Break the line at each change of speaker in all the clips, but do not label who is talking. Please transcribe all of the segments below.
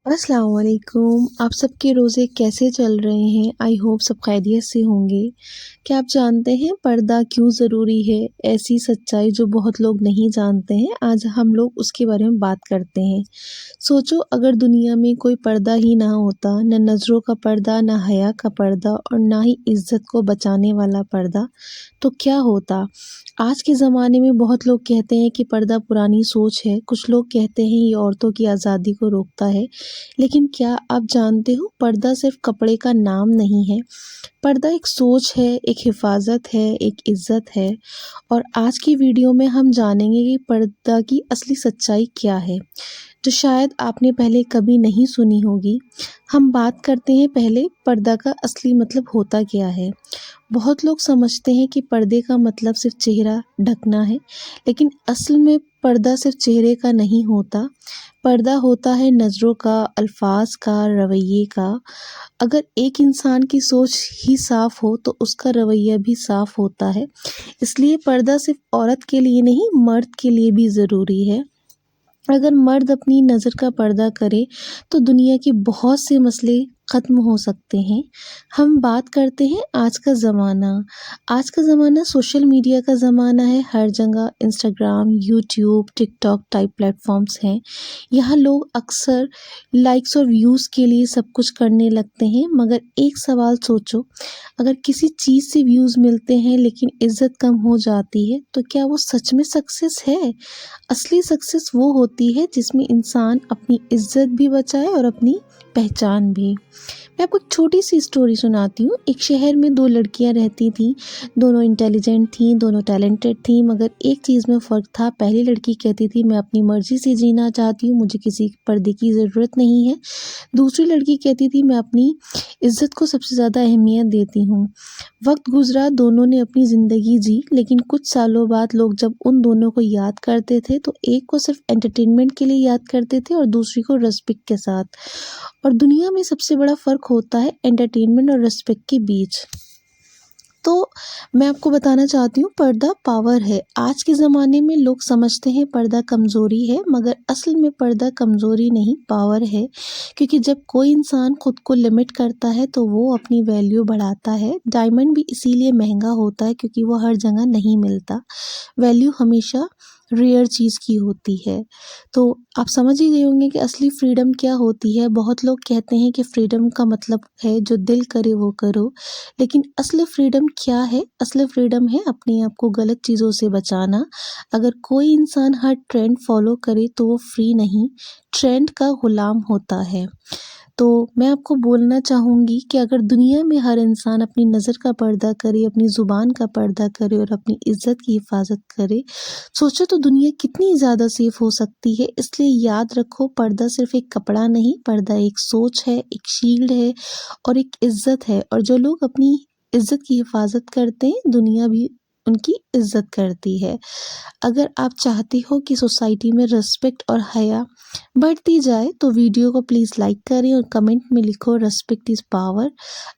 अस्सलाम वालेकुम। आप सबके रोज़े कैसे चल रहे हैं? आई होप सब खैरियत से होंगे। क्या आप जानते हैं पर्दा क्यों ज़रूरी है? ऐसी सच्चाई जो बहुत लोग नहीं जानते हैं, आज हम लोग उसके बारे में बात करते हैं। सोचो अगर दुनिया में कोई पर्दा ही ना होता, ना नज़रों का पर्दा, ना हया का पर्दा और ना ही इज़्ज़त को बचाने वाला पर्दा, तो क्या होता? आज के ज़माने में बहुत लोग कहते हैं कि पर्दा पुरानी सोच है, कुछ लोग कहते हैं ये औरतों की आज़ादी को रोकता है। लेकिन क्या आप जानते हो पर्दा सिर्फ कपड़े का नाम नहीं है। पर्दा एक सोच है, एक हिफाज़त है, एक इज़्ज़त है और आज की वीडियो में हम जानेंगे कि पर्दा की असली सच्चाई क्या है, जो शायद आपने पहले कभी नहीं सुनी होगी। हम बात करते हैं पहले पर्दा का असली मतलब होता क्या है। बहुत लोग समझते हैं कि पर्दे का मतलब सिर्फ चेहरा ढकना है, लेकिन असल में पर्दा सिर्फ चेहरे का नहीं होता। पर्दा होता है नज़रों का, अल्फाज का, रवैये का। अगर एक इंसान की सोच ही साफ हो तो उसका रवैया भी साफ होता है। इसलिए पर्दा सिर्फ औरत के लिए नहीं, मर्द के लिए भी ज़रूरी है। अगर मर्द अपनी नज़र का पर्दा करे तो दुनिया के बहुत से मसले ख़त्म हो सकते हैं। हम बात करते हैं आज का ज़माना। आज का ज़माना सोशल मीडिया का ज़माना है। हर जगह Instagram, YouTube, TikTok type platforms हैं। यहाँ लोग अक्सर लाइक्स और व्यूज़ के लिए सब कुछ करने लगते हैं। मगर एक सवाल सोचो, अगर किसी चीज़ से व्यूज़ मिलते हैं लेकिन इज़्ज़त कम हो जाती है तो क्या वो सच में सक्सेस है? असली सक्सेस वो होती है जिसमें इंसान अपनी इज्जत भी बचाए और अपनी पहचान भी। मैं आपको एक छोटी सी स्टोरी सुनाती हूँ। एक शहर में दो लड़कियाँ रहती थीं। दोनों इंटेलिजेंट थीं, दोनों टैलेंटेड थीं, मगर एक चीज़ में फ़र्क था। पहली लड़की कहती थी मैं अपनी मर्ज़ी से जीना चाहती हूँ, मुझे किसी पर्दे की ज़रूरत नहीं है। दूसरी लड़की कहती थी मैं अपनी इज्जत को सबसे ज़्यादा अहमियत देती हूँ। वक्त गुजरा, दोनों ने अपनी ज़िंदगी जी, लेकिन कुछ सालों बाद लोग जब उन दोनों को याद करते थे तो एक को सिर्फ एंटरटेनमेंट के लिए याद करते थे और दूसरी को रिस्पेक्ट के साथ। और दुनिया में सबसे बड़ा फ़र्क होता है एंटरटेनमेंट और रिस्पेक्ट के बीच। तो मैं आपको बताना चाहती हूँ पर्दा पावर है। आज के ज़माने में लोग समझते हैं पर्दा कमज़ोरी है, मगर असल में पर्दा कमज़ोरी नहीं पावर है। क्योंकि जब कोई इंसान खुद को लिमिट करता है तो वो अपनी वैल्यू बढ़ाता है। डायमंड भी इसीलिए महंगा होता है क्योंकि वो हर जगह नहीं मिलता। वैल्यू हमेशा रेयर चीज़ की होती है। तो आप समझ ही गए होंगे कि असली फ्रीडम क्या होती है। बहुत लोग कहते हैं कि फ्रीडम का मतलब है जो दिल करे वो करो, लेकिन असली फ्रीडम क्या है? असली फ्रीडम है अपने आप को गलत चीज़ों से बचाना। अगर कोई इंसान हर ट्रेंड फॉलो करे तो वो फ्री नहीं, ट्रेंड का गुलाम होता है। तो मैं आपको बोलना चाहूँगी कि अगर दुनिया में हर इंसान अपनी नज़र का पर्दा करे, अपनी ज़ुबान का पर्दा करे और अपनी इज़्ज़त की हिफाज़त करे, सोचो तो दुनिया कितनी ज़्यादा सेफ हो सकती है। इसलिए याद रखो पर्दा सिर्फ़ एक कपड़ा नहीं, पर्दा एक सोच है, एक शील्ड है और एक इज़्ज़त है। और जो लोग अपनी इज़्ज़त की हिफाज़त करते हैं, दुनिया भी उनकी इज़्ज़त करती है। अगर आप चाहते हो कि सोसाइटी में रिस्पेक्ट और हया बढ़ती जाए तो वीडियो को प्लीज़ लाइक करें और कमेंट में लिखो रिस्पेक्ट इज़ पावर।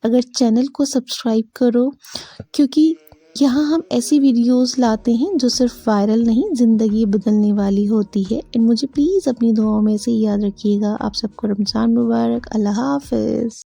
अगर चैनल को सब्सक्राइब करो, क्योंकि यहाँ हम ऐसी वीडियोस लाते हैं जो सिर्फ वायरल नहीं, ज़िंदगी बदलने वाली होती है। एंड मुझे प्लीज़ अपनी दुआओं में से याद रखिएगा। आप सबको रमज़ान मुबारक। अल्लाह हाफ़िज़।